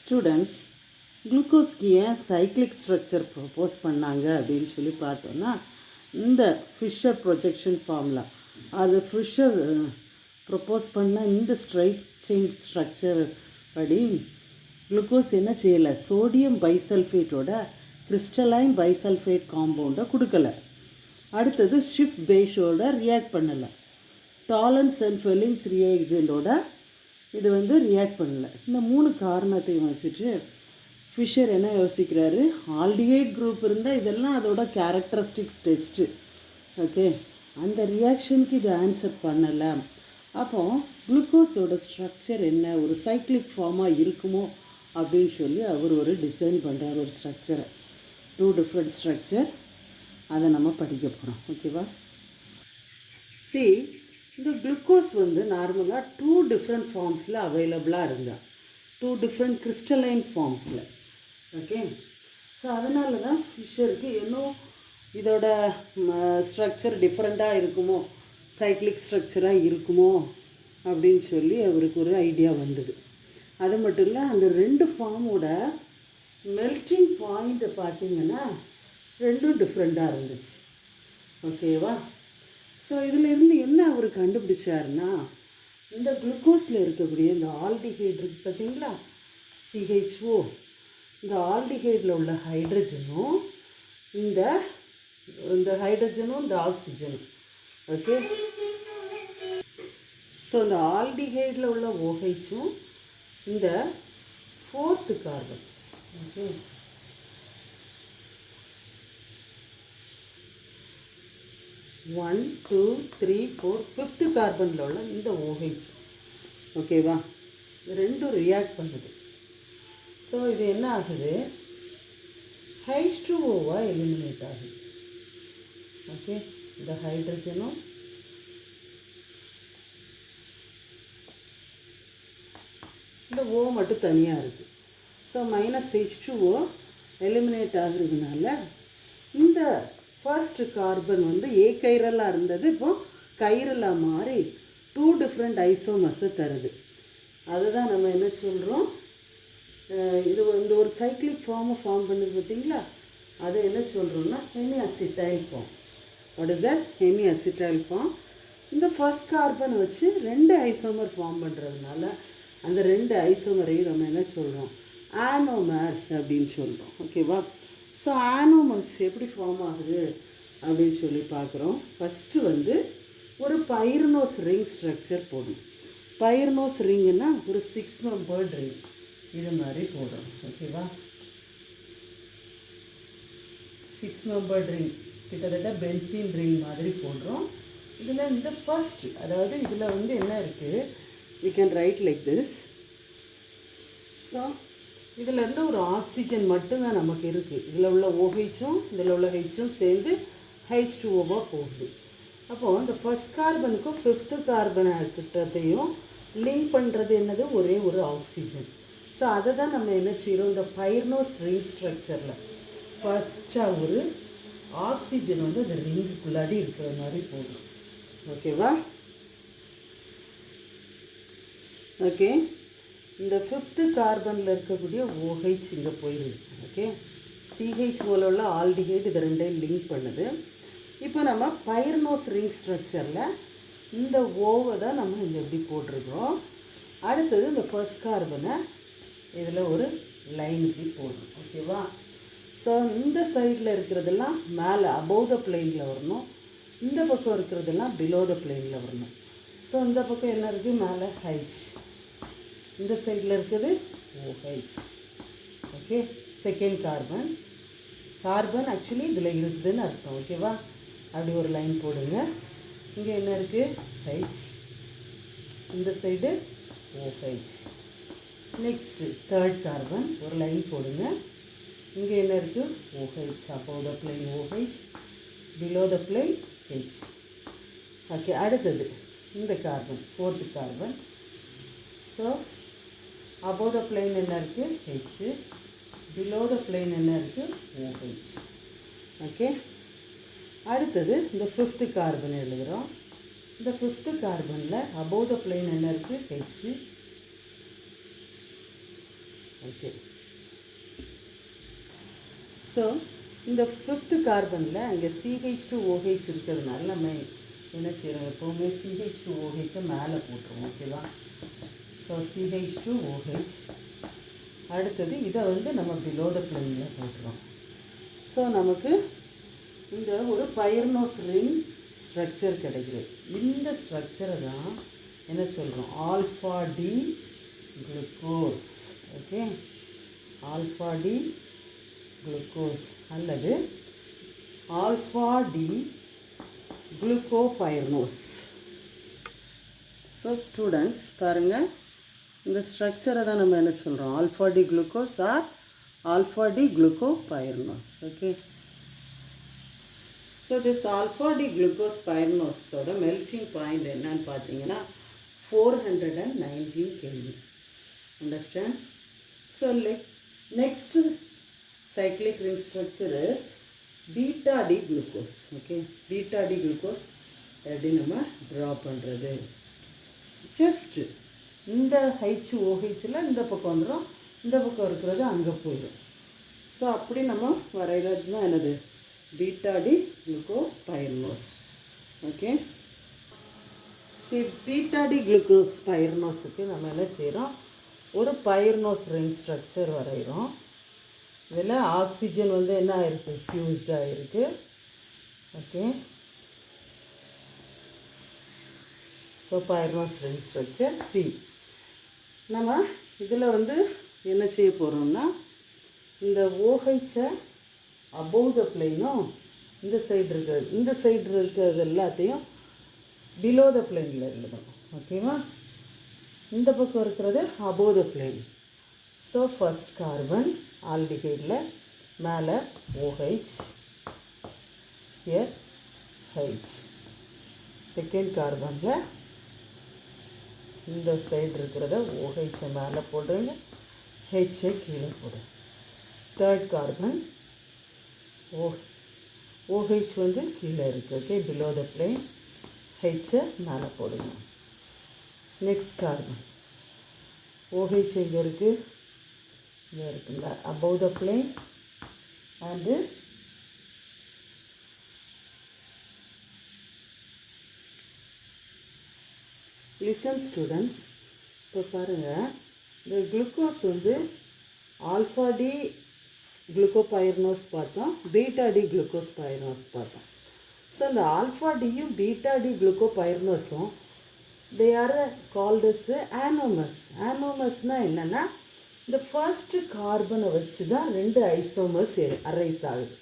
Students குளுக்கோஸ்க்கு ஏன் cyclic structure propose பண்ணாங்க அப்படின்னு சொல்லி பார்த்தோன்னா, இந்த ஃபிஷர் ப்ரொஜெக்ஷன் ஃபார்முலா அது ஃபிஷர் ப்ரொப்போஸ் பண்ண இந்த ஸ்ட்ரைட் செயின் ஸ்ட்ரக்சர் படி குளுக்கோஸ் என்ன செய்யலை, சோடியம் பைசல்ஃபேட்டோட கிறிஸ்டலைன் பைசல்ஃபேட் காம்பவுண்டை கொடுக்கலை. அடுத்தது ஷிஃப் பேஸோட ரியாக்ட் பண்ணலை. டாலன்ஸ் அண்ட் ஃபெல்லிங்ஸ் ரியாக்ஜெண்டோட இது ரியாக்ட் பண்ணலை. இந்த 3 காரணத்தையும் வச்சுட்டு ஃபிஷர் என்ன யோசிக்கிறாரு, ஆல்டிஹைட் குரூப் இருந்தால் இதெல்லாம் அதோட கேரக்டரிஸ்டிக் டெஸ்ட்டு. ஓகே, அந்த ரியாக்ஷனுக்கு இது ஆன்சர் பண்ணலை. அப்போது குளுக்கோஸோட ஸ்ட்ரக்சர் என்ன, ஒரு சைக்ளிக் ஃபார்மாக இருக்குமோ அப்படின்னு சொல்லி அவர் ஒரு டிசைன் பண்ணுறார், ஒரு ஸ்ட்ரக்சரை. 2 டிஃப்ரெண்ட் ஸ்ட்ரக்சர், அதை நம்ம படிக்க போகிறோம். ஓகேவா? சி, இந்த குளுக்கோஸ் நார்மலாக 2 டிஃப்ரெண்ட் ஃபார்ம்ஸில் அவைலபிளாக இருந்தா, 2 டிஃப்ரெண்ட் கிறிஸ்டலைன் ஃபார்ம்ஸில். ஓகே, ஸோ அதனால தான் ஃபிஷருக்கு இன்னும் இதோட ஸ்ட்ரக்சர் டிஃப்ரெண்ட்டாக இருக்குமோ, சைக்ளிக் ஸ்ட்ரக்சராக இருக்குமோ அப்படின்னு சொல்லி அவருக்கு ஒரு ஐடியா வந்தது. அது மட்டும் இல்லை, அந்த 2 ஃபார்மோட மெல்டிங் பாயிண்ட்டை பார்த்திங்கன்னா 2 டிஃப்ரெண்ட்டாக இருந்துச்சு. ஓகேவா? ஸோ இதிலேருந்து என்ன அவர் கண்டுபிடிச்சாருன்னா, இந்த குளுக்கோஸில் இருக்கக்கூடிய இந்த ஆல்டிஹைட் இருக்குது பார்த்தீங்களா, CHO, இந்த ஆல்டிஹைடில் உள்ள ஹைட்ரஜனும் இந்த ஹைட்ரஜனும் இந்த ஆக்சிஜனும். ஓகே, ஸோ இந்த ஆல்டிஹைடில் உள்ள OHும் இந்த 4th கார்பன். ஓகே, 1 2 3 4 5th கார்பனில் உள்ள இந்த OH. ஓகேவா? இது 2 ரியாக்ட் பண்ணுது. ஸோ இது என்ன ஆகுது, H2Oவாக எலிமினேட் ஆகுது. ஓகே, இந்த ஹைட்ரஜனும் இந்த O மட்டும் தனியாக இருக்குது. ஸோ -H2O எலிமினேட் ஆகுறதுனால இந்த ஃபர்ஸ்ட் கார்பன் ஏகைரலாக இருந்தது இப்போ கைரலாக மாறி 2 டிஃப்ரெண்ட் ஐசோமர்ஸை தருது. அதுதான் நம்ம என்ன சொல்கிறோம், இது ஒரு சைக்ளிக் ஃபார்மை ஃபார்ம் பண்ணுது பார்த்தீங்களா, அதை என்ன சொல்கிறோம்னா hemiacetal form. What is that? Hemiacetal form. இந்த ஃபர்ஸ்ட் கார்பனை வச்சு 2 ஐசோமர் ஃபார்ம் பண்ணுறதுனால அந்த 2 ஐசோமரையும் நம்ம என்ன சொல்கிறோம், ஆனோமர்ஸ் அப்படின்னு சொல்கிறோம். ஓகேவா? ஸோ ஆனோமர்ஸ் எப்படி ஃபார்ம் ஆகுது அப்படின்னு சொல்லி பார்க்குறோம். ஃபஸ்ட்டு ஒரு பைரனோஸ் ரிங் ஸ்ட்ரக்சர் போடணும். பைரனோஸ் ரிங்குன்னா ஒரு 6 மெம்பர்ட் ரிங், இது மாதிரி போடுறோம். ஓகேவா? 6 மெம்பர்ட் ரிங், கிட்டத்தட்ட பென்சீன் ரிங் மாதிரி போடுறோம். இதில் இந்த ஃபர்ஸ்ட், அதாவது இதில் என்ன இருக்குது, we can write like this. So இதிலேருந்து ஒரு ஆக்சிஜன் மட்டும்தான் நமக்கு இருக்குது. இதில் உள்ள OHும் இதில் உள்ள Hயும் சேர்ந்து H2Oவாக போகுது. அப்போது இந்த ஃபர்ஸ்ட் கார்பனுக்கும் 5th கார்பன் கிட்டத்தையும் லிங்க் பண்ணுறது என்னது, ஒரே ஒரு ஆக்சிஜன். ஸோ அதை தான் நம்ம என்ன செய்கிறோம், இந்த பைரனோஸ் ரிங் ஸ்ட்ரக்சரில் ஃபஸ்ட்டாக ஒரு ஆக்சிஜன் அந்த ரிங்குக்குள்ளாடி இருக்கிற மாதிரி போடும். ஓகேவா? ஓகே, இந்த 5th கார்பனில் இருக்கக்கூடிய OH இங்கே போயிடுது. ஓகே, CHOவில் உள்ள ஆல்டிஹைட் இது 2ஐயும் லிங்க் பண்ணுது. இப்போ நம்ம பைரனோஸ் ரிங் ஸ்ட்ரக்சரில் இந்த ஓவை தான் நம்ம இங்கே எப்படி போட்டிருக்கிறோம். அடுத்தது இந்த ஃபர்ஸ்ட் கார்பனை இதில் ஒரு லைன் இப்படி போடணும். ஓகேவா? ஸோ இந்த சைடில் இருக்கிறதெல்லாம் மேலே அபவ் த பிளெயினில் வரணும், இந்த பக்கம் இருக்கிறதெல்லாம் பிலோ த பிளெயினில் வரணும். ஸோ இந்த பக்கம் என்ன இருக்குது, மேலே H, இந்த சைடில் இருக்குது OH. Okay, second carbon actually இதில் இருக்குதுன்னு அர்த்தம். ஓகேவா? அப்படி ஒரு லைன் போடுங்க. இங்கே என்ன இருக்குது, H, இந்த side OH. Next 3rd carbon, ஒரு லைன் போடுங்க. இங்கே என்ன இருக்குது, OH, above the plane OH, below the plane H. Okay, அடுத்தது இந்த carbon 4th carbon. So above the plane என்ன இருக்குது, H, below the plane என்ன இருக்குது, OH. ஓகே, அடுத்தது இந்த 5th கார்பன் எழுதுகிறோம். இந்த 5th கார்பனில் above the plane என்ன இருக்குது, H, ஓகே. ஸோ இந்த ஃபிஃப்த்து கார்பனில் அங்கே CH2OH இருக்கிறதுனால நம்ம என்ன செய்கிறோம், எப்போவுமே CH2OH மேலே போட்டுருவோம். ஓகேவா? So CH2OH. அடுத்தது இதை நம்ம பிலோ த பிளேனில் போட்டுறோம். ஸோ நமக்கு இந்த ஒரு பைர்னோஸ் ரிங் ஸ்ட்ரக்சர் கிடைக்குது. இந்த ஸ்ட்ரக்சரை தான் என்ன சொல்கிறோம், alpha D glucose. Okay, alpha D glucose அல்லது alpha D glucopyranose. So students பாருங்கள், இந்த ஸ்ட்ரக்சரை தான் நம்ம என்ன சொல்கிறோம், alpha D glucose or alpha D glucopyranose. Okay. So this alpha D குளுக்கோஸ்பைர்னோஸோட மெல்டிங் பாயிண்ட் என்னன்னு பார்த்தீங்கன்னா 419 Kelvin. Understand? So next cyclic ring structure is beta D glucose. Okay, beta D glucose எப்படி நம்ம ட்ரா பண்ணுறது, ஜஸ்ட் இந்த HOHல இந்த பக்கம் வந்துடும், இந்த பக்கம் இருக்கிறது அங்கே போயிடும். ஸோ அப்படி நம்ம வரைகிறது தான் என்னது, பீட்டா டி குளுக்கோபைர்னோஸ். ஓகே. சரி, பீட்டா டி குளுக்கோஸ்பைர்னோஸுக்கு நம்ம என்ன செய்கிறோம், ஒரு பைர்னோஸ் ரிங் ஸ்ட்ரக்சர் வரைகிறோம். இதில் ஆக்சிஜன் என்ன ஆகிருக்கு, ஃபியூஸ்டாக இருக்குது. Okay. So pyranose ring structure C. நம்ம இதில் என்ன செய்ய போகிறோம்னா, இந்த OHஐ அபோவ் த பிளேனும் இந்த சைடு இருக்கிறது எல்லாத்தையும் பிலோ த பிளேனில் எழுதணும். ஓகேவா? இந்த பக்கம் இருக்கிறது above the plane. So first carbon ஆல்டிஹைடில் மேலே OH, ஹியர் H. செகண்ட் கார்பனில் இந்த சைடு இருக்கிறத OHஐ மேலே போடுறீங்க, ஹெச்சை கீழே போடுங்க. தேர்ட் கார்பன் OH கீழே இருக்குது. ஓகே, பிலோ த பிளேன், ஹெச்சை மேலே போடுங்க. நெக்ஸ்ட் கார்பன் OH எங்கே இருக்குது, இங்கே இருக்குங்களா, above the plane and listen students. இப்போ பாருங்கள், இந்த குளுக்கோஸ் ஆல்ஃபா டி குளுக்கோபைர்னோஸ் பார்த்தோம், பீட்டா டி குளுக்கோஸ்பைர்னோஸ் பார்த்தோம். ஸோ இந்த ஆல்ஃபா டியும் பீட்டா டி குளுக்கோபைர்னோஸும் they are called as anomers. ஆனோமர்ஸ்னால் என்னென்னா, இந்த ஃபர்ஸ்ட் கார்பனை வச்சு தான் 2 ஐசோமர்ஸ் அரைஸ் ஆகுது.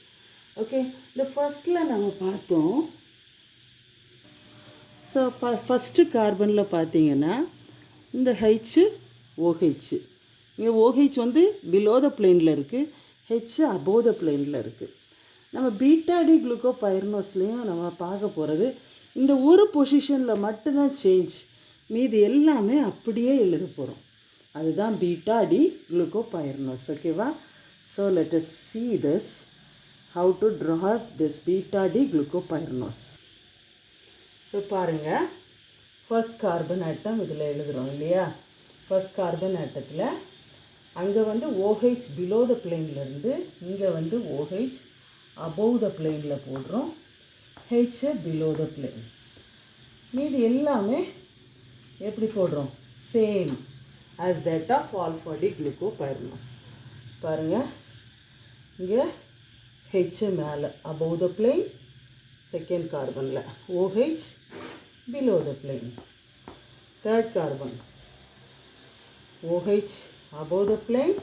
ஓகே, இந்த ஃபர்ஸ்ட்டில் நம்ம பார்த்தோம். ஸோ ஃபஸ்ட்டு கார்பனில் பார்த்தீங்கன்னா இந்த HOH, இங்கே OH பிலோ த பிளேனில் இருக்குது, H அபோவ் த பிளேனில் இருக்குது. நம்ம பீட்டா டி குளுக்கோபைர்னோஸ்லேயும் நம்ம பார்க்க போகிறது இந்த ஒரு பொசிஷனில் மட்டும்தான் சேஞ்ச், மீது எல்லாமே அப்படியே எழுத போகிறோம். அதுதான் பீட்டா டி குளுக்கோபைர்னோஸ். ஓகேவா? So let us see this, how to draw this beta D glucopyranose. So பாருங்கள், ஃபர்ஸ்ட் கார்பன் ஆட்டம் இதில் எழுதுகிறோம் இல்லையா. ஃபர்ஸ்ட் கார்பன் ஆட்டத்தில் அங்கே OH பிலோ த பிளேன்லேருந்து இங்கே OH அபோவ் த பிளேனில் போடுறோம், H பிலோ த பிளேன். மீது எல்லாமே எப்படி போடுறோம், same as that of alpha D glucopyranose. பாருங்கள், இங்கே H மேலே அபோவ் த பிளேன், செகண்ட் கார்பனில் OH below the plane. Third carbon OH above the plane,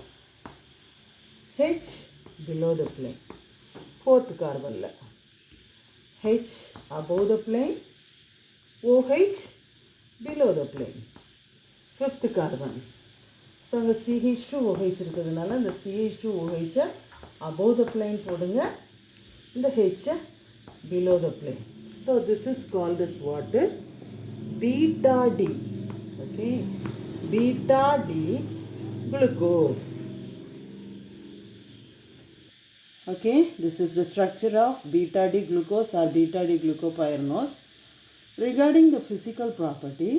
H below the plane. Fourth carbon H above the plane, OH below the plane. Fifth carbon. So the CH2OH இருக்கிறதுனால இந்த CH2OH above the plane போடுங்க, இந்த H below the plane. So this is called as what? Beta D. Okay, beta D glucose. Okay, this is the structure of beta D glucose or beta D glucopyranose. Regarding the physical property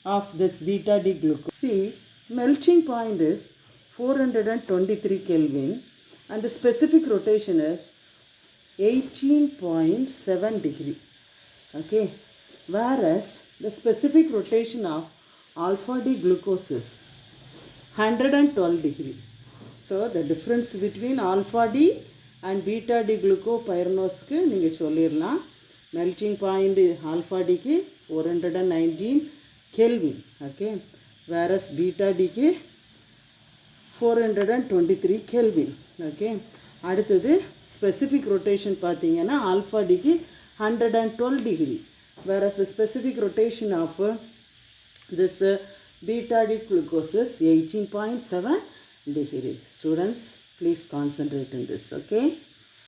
of this beta D glucose, see, melting point is 423 Kelvin, and the specific rotation is 18.7 degree. Okay, whereas the specific rotation of alpha D glucose is 112 degree. So the difference between alpha D and beta D glucopyranosக்கு நீங்கள் சொல்லிடலாம். Melting point alpha டிக்கு 419 Kelvin. Okay, whereas beta டிக்கு 423 Kelvin. Okay, அடுத்தது specific rotation பார்த்தீங்கன்னா alpha டிக்கு 112 degree, whereas the specific rotation of this beta D glucose is 18.7 degree. Students, please concentrate in this. Okay.